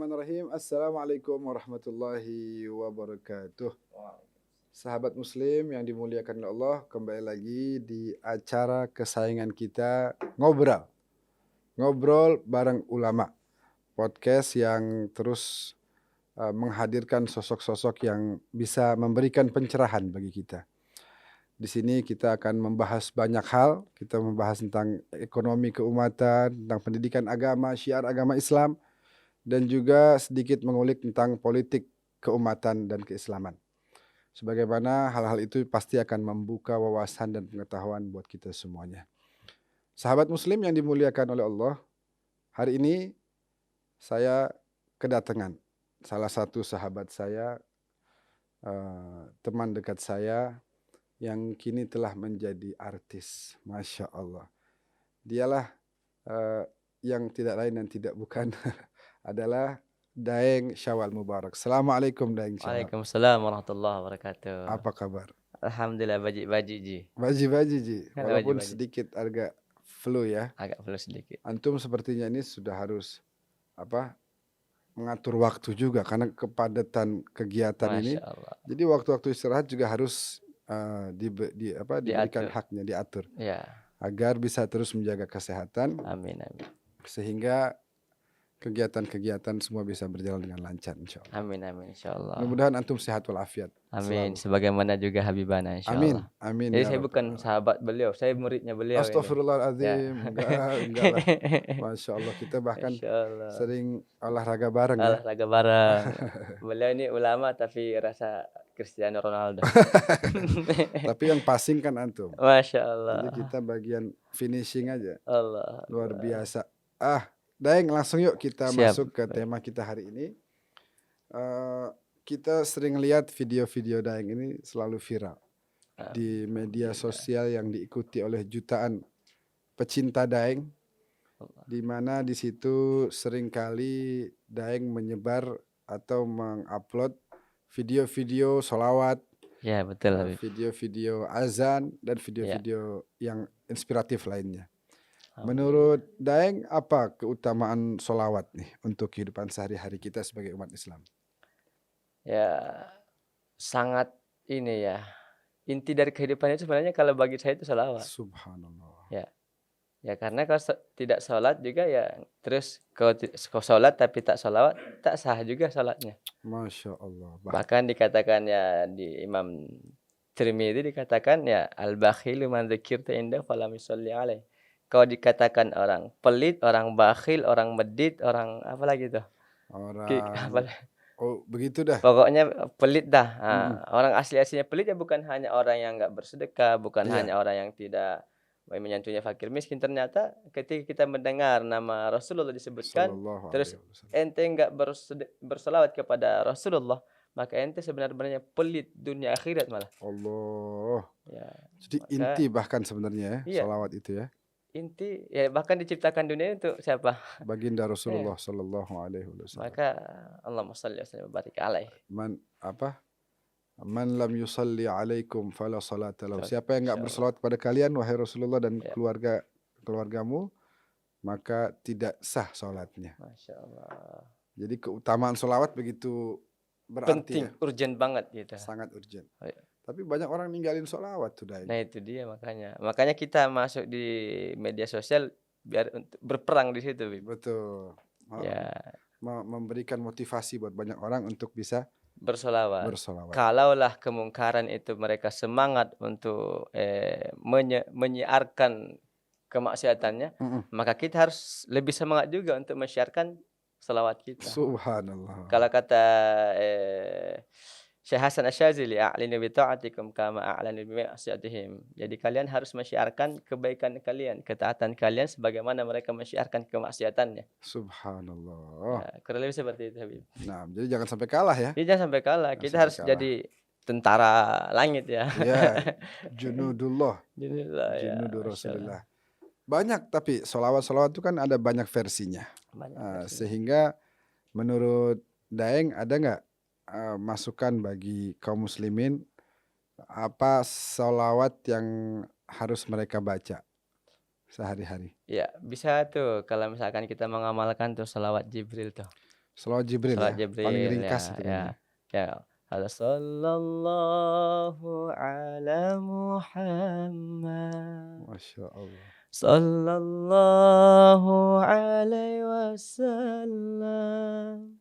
Bismillahirrahmanirrahim. Assalamualaikum warahmatullahi wabarakatuh. Sahabat Muslim yang dimuliakan oleh Allah, kembali lagi di acara kesayangan kita, Ngobrol bareng Ulama. Podcast yang terus menghadirkan sosok-sosok yang bisa memberikan pencerahan bagi kita. Di sini kita akan membahas banyak hal. Kita membahas tentang ekonomi keumatan, tentang pendidikan agama, syiar agama Islam, dan juga sedikit mengulik tentang politik keumatan dan keislaman. Sebagaimana hal-hal itu pasti akan membuka wawasan dan pengetahuan buat kita semuanya. Sahabat Muslim yang dimuliakan oleh Allah, hari ini saya kedatangan salah satu sahabat saya, teman dekat saya yang kini telah menjadi artis. Masya Allah. Dialah yang tidak lain dan tidak bukan adalah Daeng Syawal Mubarak. Assalamualaikum Daeng Syawal. Waalaikumsalam warahmatullahi wabarakatuh. Apa kabar? Alhamdulillah baji-baji Ji. Baji-baji Ji. Walaupun Baji-baji. sedikit agak flu ya. Agak flu sedikit. Antum sepertinya ini sudah harus mengatur waktu juga karena kepadatan kegiatan ini. Masya Allah. Jadi waktu-waktu istirahat juga harus diberikan Diatur. haknya, diatur. Ya. Agar bisa terus menjaga kesehatan. Amin amin. Sehingga kegiatan-kegiatan semua bisa berjalan dengan lancar insyaallah. Amin amin insyaallah. Mudah-mudahan antum sehat walafiat. Amin. Selalu. Sebagaimana juga Habibana insyaallah. Amin. Jadi ya saya Rabbal bukan alamin. sahabat beliau, saya muridnya beliau. Astaghfirullahaladzim. Enggak lah. Masya Allah, kita bahkan Insyaallah. sering olahraga bareng ya. Olahraga bareng. Beliau ini ulama tapi rasa Cristiano Ronaldo. Tapi yang passing kan antum. Masya Allah. Jadi kita bagian finishing aja. Allah. Luar biasa. Daeng, langsung yuk kita Siap. masuk ke tema kita hari ini. Kita sering lihat video-video Daeng ini selalu viral di media sosial yang diikuti oleh jutaan pecinta Daeng, di mana di situ seringkali Daeng menyebar atau mengupload video-video sholawat, Ya betul Habib. video-video azan, dan video-video yang inspiratif lainnya. Menurut Daeng, apa keutamaan sholawat nih untuk kehidupan sehari-hari kita sebagai umat Islam? Ya sangat ini ya. Inti dari kehidupan itu sebenarnya kalau bagi saya itu sholawat. Subhanallah. Ya karena kalau tidak sholat juga ya terus kalau sholat tapi tak sholawat tak sah juga sholatnya. Masya Allah. Bahkan dikatakan ya di Imam Tirmidzi dikatakan ya al-bakhilu man dzikirta inda falam yusalli alaih. Kalau dikatakan orang pelit, orang bakhil, orang medit, orang apa lagi tuh? Oh begitu dah. Pokoknya pelit dah. Orang asli-aslinya pelit ya bukan hanya orang yang enggak bersedekah, bukan hanya orang yang tidak menyentuhnya fakir miskin. Ternyata ketika kita mendengar nama Rasulullah disebutkan, terus ente enggak berselawat kepada Rasulullah, maka ente sebenarnya pelit dunia akhirat malah. Allah. Ya. Jadi inti bahkan sebenarnya ya, salawat itu ya. Inti ya bahkan diciptakan dunia untuk siapa? Baginda Rasulullah sallallahu alaihi wasallam. Maka Allahumma shalli wa sallim wa barik alaihi. Man lam yusalli alaikum fala salata lahu. Siapa yang enggak berselawat kepada kalian wahai Rasulullah dan keluargamu, maka tidak sah salatnya. Masya Allah. Jadi keutamaan salawat begitu berarti penting, urgent banget gitu. Sangat urgent. Tapi banyak orang ninggalin sholawat tuh Daeng. Nah itu dia makanya kita masuk di media sosial biar untuk berperang di situ. Betul. Ya. Memberikan motivasi buat banyak orang untuk bisa bersolawat. Kalaulah kemungkaran itu mereka semangat untuk menyiarkan kemaksiatannya, maka kita harus lebih semangat juga untuk menyiarkan selawat kita. Subhanallah. Kalau kata Syekh Hasan Asy-Syadzili, a'linu bi ta'atikum kama a'lanu bi ma'siyatihim. Jadi kalian harus menyiarkan kebaikan kalian, ketaatan kalian sebagaimana mereka menyiarkan kemaksiatannya. Subhanallah. Ya, kurang lebih seperti itu Habib. Nah, jadi jangan sampai kalah ya. Jadi jangan sampai kalah. Kita harus jadi tentara langit ya. Ya, junudullah. Junudur Rasulullah. Banyak tapi sholawat itu kan ada banyak versinya. Sehingga menurut Daeng ada nggak masukan bagi kaum muslimin apa sholawat yang harus mereka baca sehari-hari? Ya bisa tuh kalau misalkan kita mengamalkan tuh sholawat Jibril tuh. Shalawat Jibril Salat ya, paling Jibril ringkas itu ya. kayaknya. Ya. Halo sallallahu ala Muhammad. Masya Allah. Sallallahu alaihi wasallam.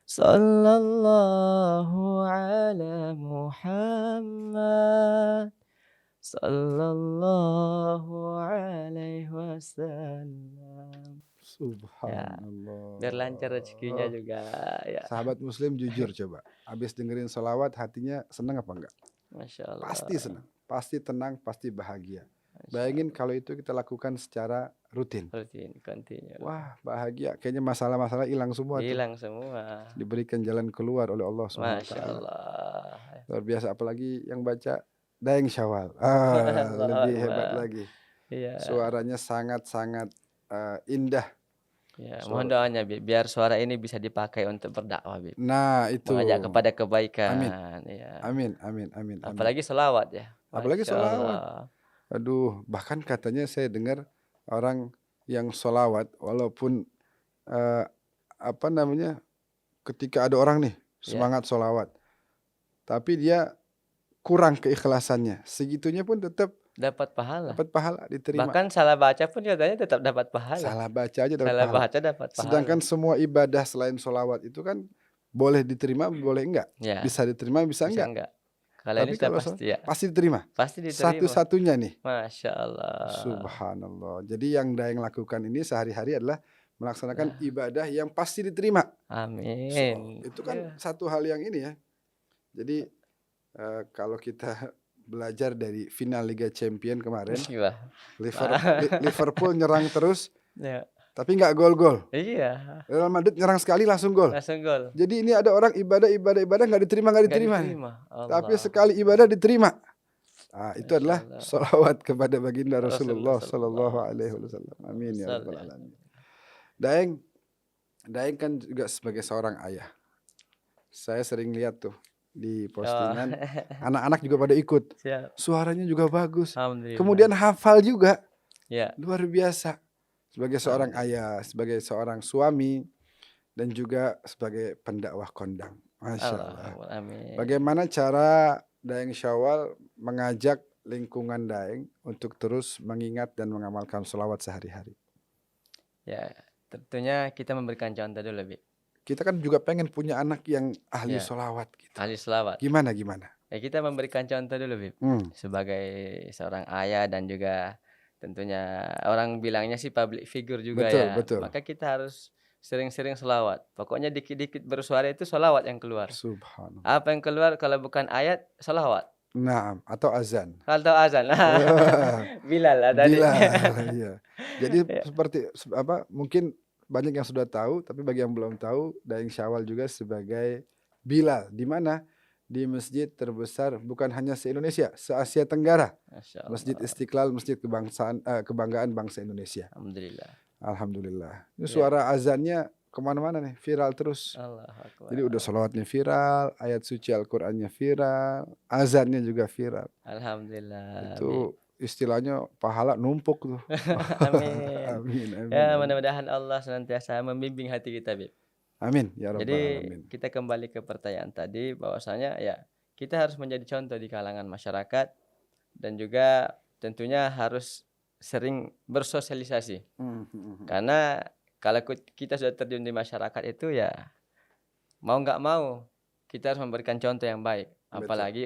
Sallallahu ala Muhammad. Sallallahu alaihi wasallam. Ya, biar lancar rezekinya Subhanallah. juga ya. Sahabat muslim jujur coba, habis dengerin sholawat hatinya senang apa enggak? Masya Pasti Allah. senang, pasti tenang, pasti bahagia. Masya Bayangin Allah. kalau itu kita lakukan secara rutin. Rutin, continue. Wah, bahagia. Kayaknya masalah-masalah hilang semua tuh. Hilang semua. Diberikan jalan keluar oleh Allah Subhanahu wa Masya taala. Allah. Luar biasa, apalagi yang baca Daeng Syawal. Allahu Lebih hebat Akbar. lagi. Iya. Suaranya sangat-sangat indah. Ya, mohon Suara. doanya Bib, biar suara ini bisa dipakai untuk berdakwah Bib. Nah, itu. Mengajak kepada Amin. kebaikan. Ya. Amin, amin, amin, amin. Apalagi selawat ya. Apalagi Masya sholawat. Allah. Aduh, bahkan katanya saya dengar orang yang sholawat walaupun eh, apa namanya, ketika ada orang nih Ya, semangat sholawat, tapi dia kurang keikhlasannya, segitunya pun tetap dapat pahala. dapat pahala, diterima. Bahkan salah baca pun katanya tetap dapat pahala. Salah baca aja dapat Salah pahala. baca dapat pahala. Sedangkan semua ibadah selain sholawat itu kan boleh diterima, boleh enggak. Ya, Bisa diterima, bisa bisa enggak. enggak? Kalau ini Tapi sudah kalau pasti ya. pasti diterima. Pasti diterima. Satu-satunya nih. Masya Allah. Subhanallah. Jadi yang Daeng lakukan ini sehari-hari adalah melaksanakan ibadah yang pasti diterima. Amin. Itu kan Ya. satu hal yang ini ya. Jadi kalau kita belajar dari final Liga Champion kemarin, Wah. Liverpool nyerang terus, Ya. tapi nggak gol-gol. Iya. Real Madrid nyerang sekali langsung gol. Langsung gol. Jadi ini ada orang ibadah nggak diterima nih. Tapi Allah. sekali ibadah diterima. Nah, itu Masya adalah Allah. sholawat kepada baginda Rasulullah Rasulullah Sallallahu Alaihi Wasallam. Amin ya Sallallahu rabbal alamin. Daeng kan juga sebagai seorang ayah. Saya sering lihat tuh di postingan, anak-anak juga pada ikut. Siap. Suaranya juga bagus. Alhamdulillah. Kemudian hafal juga. Ya. Luar biasa. Sebagai seorang ayah, sebagai seorang suami, dan juga sebagai pendakwah kondang. Masya Allah. Amin. Bagaimana cara Daeng Syawal mengajak lingkungan Daeng untuk terus mengingat dan mengamalkan sholawat sehari-hari? Ya, tentunya kita memberikan contoh dulu, Bi. Kita kan juga pengen punya anak yang ahli Ya. sholawat gitu. Ahli selawat. Gimana? Ya, kita memberikan contoh dulu, Bib. Sebagai seorang ayah dan juga tentunya orang bilangnya sih public figure juga Betul, ya. betul. Maka kita harus sering-sering selawat. Pokoknya dikit-dikit bersuara itu selawat yang keluar. Subhanallah. Apa yang keluar kalau bukan ayat, selawat. Naam, atau azan. Kalau azan. Bilal lah tadi. Bilal, iya. Jadi Ya. seperti mungkin banyak yang sudah tahu, tapi bagi yang belum tahu, Daeng Syawal juga sebagai Bilal, di mana di masjid terbesar bukan hanya se-Indonesia, se-Asia Tenggara. Masya Allah. Masjid Istiqlal, masjid kebanggaan bangsa Indonesia. Alhamdulillah. Alhamdulillah. Ini Ya. suara azannya kemana-mana nih, viral terus. Allahu Akbar. Jadi udah sholawatnya viral, ayat suci Al-Qurannya viral, azannya juga viral. Alhamdulillah. Itu istilahnya pahala numpuk tuh. Amin. Amin, amin, Ya, amin. mudah-mudahan Allah senantiasa membimbing hati kita, Bib. Amin ya rabbal Jadi alamin. kita kembali ke pertanyaan tadi bahwasanya ya kita harus menjadi contoh di kalangan masyarakat dan juga tentunya harus sering bersosialisasi. Karena kalau kita sudah terjun di masyarakat itu ya mau nggak mau kita harus memberikan contoh yang baik. Betul. Apalagi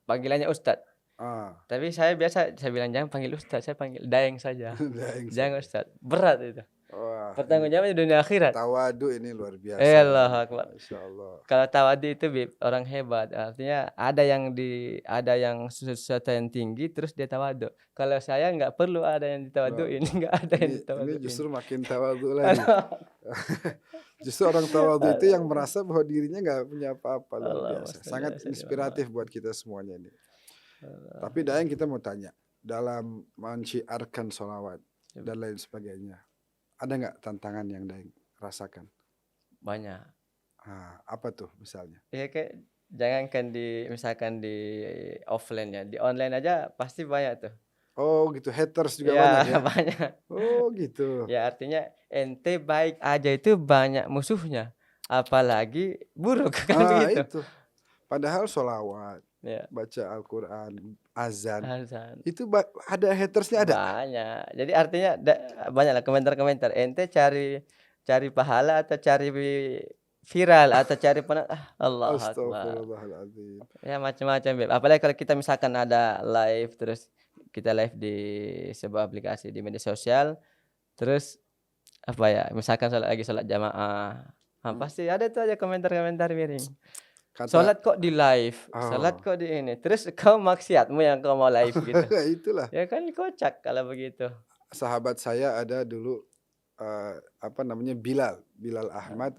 panggilannya Ustadz. Ah, Tapi saya bilang jangan panggil Ustadz, saya panggil Daeng saja. Daeng Jangan Ustadz, berat itu. Wah, Pertanggung jawabannya dunia akhirat. tawadu ini luar biasa. Allahu Akbar. Masya Allah. Kalau tawadu itu Bib, orang hebat. Artinya ada yang sesuatu yang tinggi terus dia tawadu. Kalau saya nggak perlu ada yang ditawaduin, nggak ada yang Ini ditawaduin. justru makin tawadu lagi. Justru orang tawadu itu yang merasa bahwa dirinya nggak punya apa-apa, luar Allah, biasa. Masya Sangat Allah. inspiratif buat kita semuanya ini. Tapi Daeng kita mau tanya, dalam menciarkan sholawat dan lain sebagainya, ada nggak tantangan yang Daeng rasakan? Banyak. Apa tuh misalnya? Ya kayak jangankan misalkan di offline ya, di online aja pasti banyak tuh. Oh gitu, haters juga Ya, banyak ya? banyak. Oh gitu. Ya artinya ente baik aja itu banyak musuhnya. apalagi buruk kan begitu. Itu. Padahal sholawat, Ya, baca Al-Quran, azan, azan. itu ada hatersnya ada? Banyak. Jadi artinya banyaklah komentar-komentar, ente cari cari pahala atau cari viral atau cari Allahu Akbar. Astaghfirullahaladzim. Ya macam-macam, Beb. Apalagi kalau kita misalkan ada live, terus kita live di sebuah aplikasi di media sosial, terus apa ya, misalkan lagi sholat jamaah, Hmm. pasti ada tuh aja komentar-komentar miring. Kata, Sholat kok di live, sholat oh, kok di ini, terus kau maksiatmu yang kau mau live gitu. itulah. Ya kan kocak kalau begitu. Sahabat saya ada dulu, apa namanya, Bilal Heeh. Ahmad.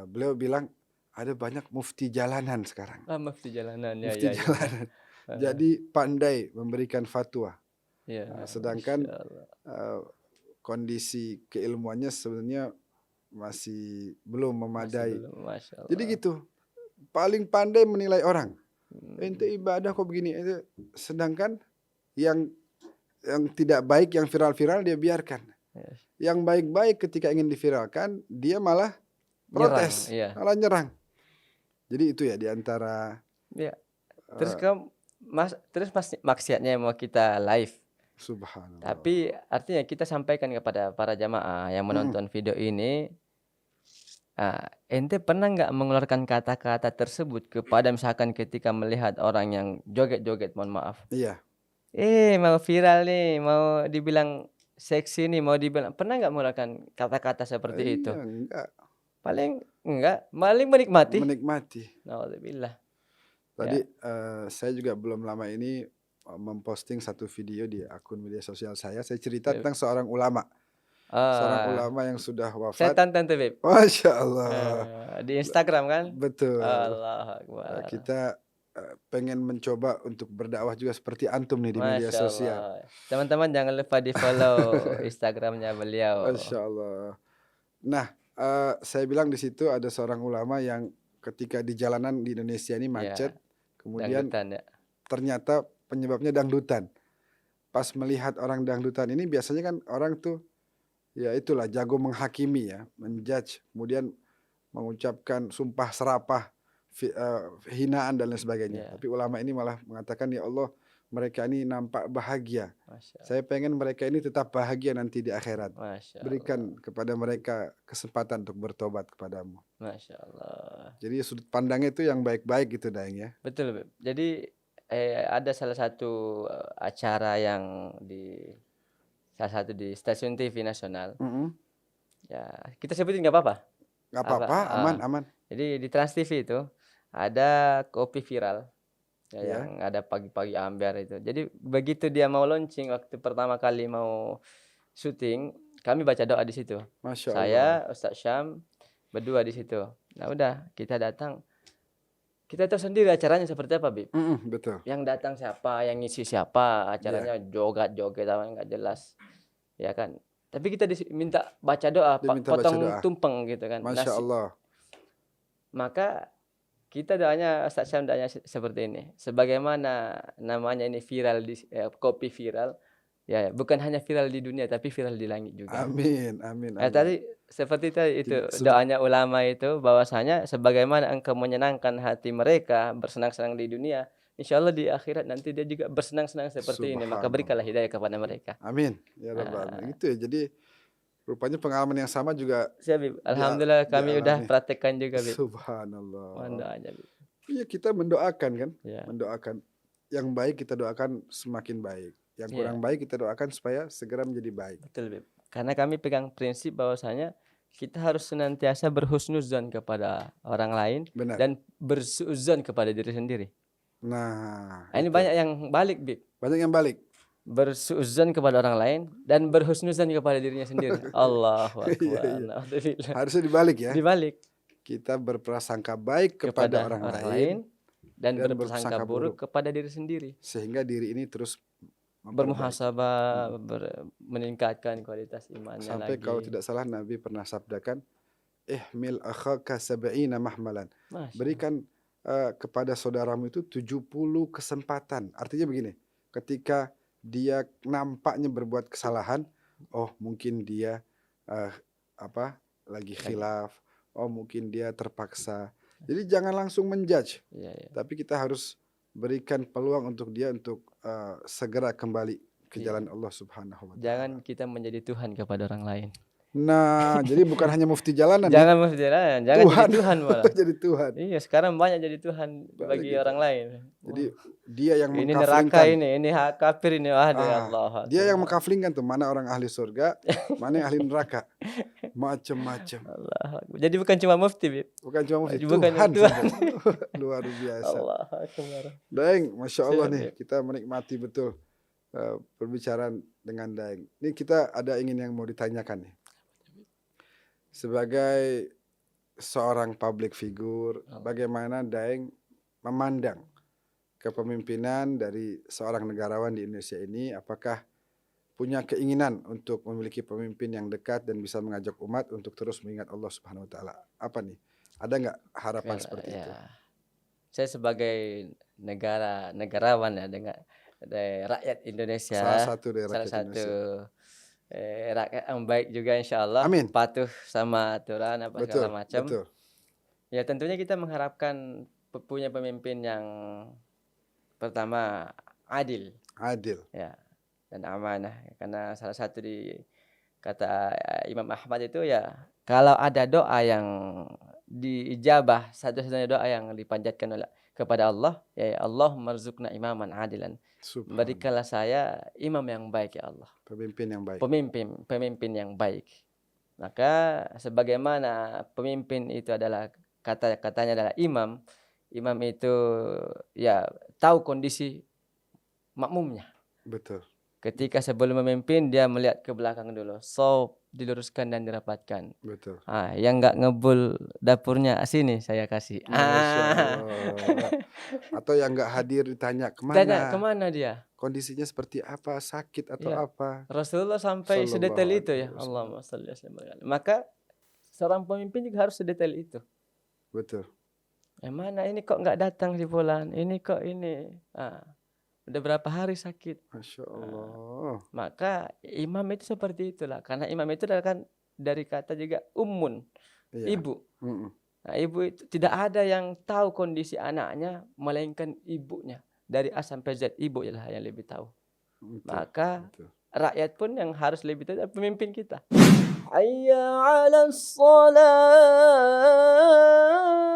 Beliau bilang, ada banyak mufti jalanan sekarang. Mufti jalanan, ya Mufti ya ya ya. jalanan. Heeh. Jadi pandai memberikan fatwa. Iya, Sedangkan masyaallah. eh, kondisi keilmuannya sebenarnya masih belum Masih memadai. belum, Jadi masyaallah. gitu, paling pandai menilai orang. Ente Mmm, ibadah kok begini. Sedangkan yang tidak baik, yang viral-viral dia biarkan. yes. Yang baik-baik ketika ingin diviralkan, dia malah Nyerang, protes, iya. malah nyerang. Jadi itu ya diantara Iya. Terus uh, maksiatnya mau kita live, tapi subhanallah. artinya kita sampaikan kepada para jamaah yang Mm-mm. menonton video ini, ente pernah nggak mengeluarkan kata-kata tersebut kepada misalkan ketika melihat orang yang joget-joget, mohon maaf, Iya. mau viral nih, mau dibilang seksi nih, mau dibilang pernah nggak mengeluarkan kata-kata seperti itu? Iya, enggak. Paling enggak, paling menikmati. Menikmati. Naudzubillah, Tadi ya. saya juga belum lama ini memposting satu video di akun media sosial saya. Saya cerita Beb tentang seorang ulama. Seorang ah, ulama yang sudah saya wafat. tonton tuh, Beb. Masya Allah. Di Instagram kan? Betul. Allahu Akbar. Kita pengen mencoba untuk berdakwah juga seperti antum nih di media Masya sosial. Allah. Teman-teman jangan lupa di-follow Instagramnya beliau. Masya Allah. Nah, saya bilang di situ ada seorang ulama yang ketika di jalanan di Indonesia ini Ya, macet, kemudian dangdutan ya. ternyata penyebabnya dangdutan. Pas melihat orang dangdutan ini biasanya kan orang tuh ya itulah jago menghakimi ya, menjudge, kemudian mengucapkan sumpah serapah, hinaan dan lain sebagainya. Ya, Tapi ulama ini malah mengatakan, ya Allah, mereka ini nampak bahagia. Masya Saya Allah. pengen mereka ini tetap bahagia nanti di akhirat. Masya Allah. Berikan kepada mereka kesempatan untuk bertobat kepadamu. Masya Allah. Jadi sudut pandangnya itu yang baik-baik gitu Daeng ya. Betul, Beb. Jadi ada salah satu acara yang salah satu di stasiun TV nasional. Mm-mm. Ya, kita sebutin nggak apa-apa. Nggak Apa? apa-apa, aman aman. Jadi di Trans TV itu ada kopi viral ya Ya, yang ada pagi-pagi ambiar itu. Jadi begitu dia mau launching waktu pertama kali mau syuting, kami baca doa di situ. Masya Allah. Saya, Ustaz Syam berdua di situ. Nah udah kita datang, kita tahu sendiri acaranya seperti apa, Bib. Mm-mm, betul. Yang datang siapa, yang ngisi siapa, Ya, acaranya joget-joget apa nggak jelas, ya kan. Tapi kita minta baca doa, diminta baca potong doa. tumpeng gitu kan. Masya Allah. Maka kita doanya Ustaz Syam doanya seperti ini. Sebagaimana namanya ini viral kopi viral, ya bukan hanya viral di dunia tapi viral di langit juga. Amin, amin, amin. Tadi seperti tadi itu Sudut, doanya ulama itu bahwasanya sebagaimana engkau menyenangkan hati mereka bersenang-senang di dunia, insya Allah di akhirat nanti dia juga bersenang-senang seperti ini. Maka berikanlah subhanallah. hidayah kepada mereka. Amin. Ya Rabbal Nah, Alamin. Itu ya. Jadi rupanya pengalaman yang sama juga siap, Bib. Alhamdulillah kami udah dialami. praktekkan juga, Bib. Mohon Subhanallah. doanya, Bib. Iya, kita mendoakan kan, Ya, mendoakan yang baik kita doakan semakin baik, yang iya. kurang baik kita doakan supaya segera menjadi baik. Betul, Beb. Karena kami pegang prinsip bahwasanya kita harus senantiasa berhusnuzon kepada orang lain Benar. dan bersuudzon kepada diri sendiri. Nah, Ini itu banyak yang balik, Bib. banyak yang balik. Bersuudzon kepada orang lain dan berhusnuzon kepada dirinya sendiri. Allahu Iya, Akbar. iya. Naudzubillah. Harusnya dibalik ya. Dibalik Kita berprasangka baik kepada kepada orang orang lain lain dan dan berprasangka berprasangka buruk buruk kepada diri sendiri. sehingga diri ini terus memperbaiki. Bermuhasabah, meningkatkan kualitas imannya Sampai kalau lagi. tidak salah Nabi pernah sabdakan, ihmil akhaka sab'ina mahmalan. Masya Allah. Berikan kepada saudaramu itu 70 kesempatan. Artinya begini, ketika dia nampaknya berbuat kesalahan, oh mungkin dia eh, apa lagi Lagi. khilaf, oh mungkin dia terpaksa. Jadi jangan langsung menjudge, Iya, iya. tapi kita harus berikan peluang untuk dia untuk segera kembali ke Iya. jalan Allah Subhanahu wa Jangan taala. kita menjadi Tuhan kepada orang lain. Nah, jadi bukan hanya mufti jalanan ya, Jangan jangan jadi Tuhan Tuhan malah. jadi Tuhan. Iya, sekarang banyak jadi Tuhan Banyak bagi gitu. orang lain. Jadi Wah, dia yang ini neraka mengkaflingkan. ini kafir ini. Waduh, ya Allah Dia yang Akbar. mengkaflingkan tuh mana orang ahli surga, mana yang ahli neraka. Macam-macam. Allah Akbar. Jadi bukan cuma mufti, Bib. Bukan cuma mufti, Bukan Tuhan Tuhan. sampai. Luar biasa. Allah Akbar. Daeng, Masya Allah Siap, nih, Bib. kita menikmati betul perbicaraan dengan Daeng. Ini kita ada ingin yang mau ditanyakan nih. Sebagai seorang public figure, bagaimana Daeng memandang kepemimpinan dari seorang negarawan di Indonesia ini? Apakah punya keinginan untuk memiliki pemimpin yang dekat dan bisa mengajak umat untuk terus mengingat Allah Subhanahu wa taala? Apa nih? Ada nggak harapan seperti itu? Saya sebagai negarawan ya dengan rakyat Indonesia, Salah satu dari salah rakyat satu Indonesia. rakyat yang baik juga insya Allah, Amin. patuh sama aturan apa segala Betul, macam. betul. Ya tentunya kita mengharapkan punya pemimpin yang pertama adil, Adil. ya, dan amanah. Karena salah satu kata Imam Ahmad itu ya, kalau ada doa yang diijabah, satu-satunya doa yang dipanjatkan kepada Allah, ya Allah marzuqna imaman adilan. Subhanallah. Berikanlah saya imam yang baik ya Allah. Pemimpin yang baik. Pemimpin yang baik. Maka sebagaimana pemimpin itu adalah katanya adalah imam. Imam itu ya tahu kondisi makmumnya. Betul. Ketika sebelum memimpin dia melihat ke belakang dulu. So diluruskan dan dirapatkan. Betul. Yang nggak ngebul dapurnya sini saya kasih. Masya Allah. Atau yang nggak hadir ditanya kemana? Tanya kemana dia? Kondisinya seperti apa? Sakit atau Ya. apa? Rasulullah sampai sedetail itu ya. Allahumma shalli alaihi wasallam. Maka seorang pemimpin juga harus sedetail itu. Betul. Mana ini kok nggak datang si fulan? Ini kok ini? Udah berapa hari sakit? Masya Allah. Maka imam itu seperti itulah. Karena imam itu adalah kan dari kata juga ummun, Iya. ibu. Mm-mm. Nah, ibu itu tidak ada yang tahu kondisi anaknya melainkan ibunya. Dari A sampai Z ibu lah yang lebih tahu. Betul, Maka betul. rakyat pun yang harus lebih tahu adalah pemimpin kita. Hayya 'alas shalah.